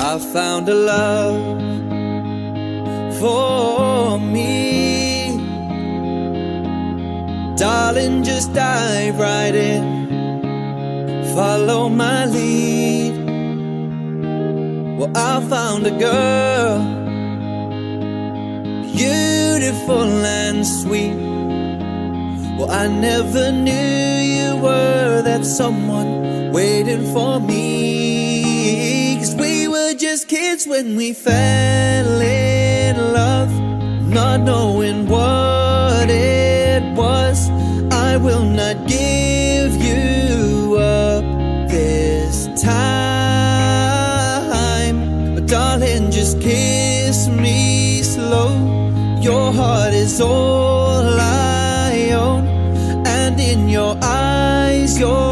I found a love for me. Darling, just dive right in, follow my lead. Well, I found a girl, beautiful and sweet. Well, I never knew you were that someone waiting for me. 'Cause we were just kids when we fell in love, not knowing what it was. I will not give you up this time, but darling, just kiss me slow. Your heart is all I own, and in your eyes, your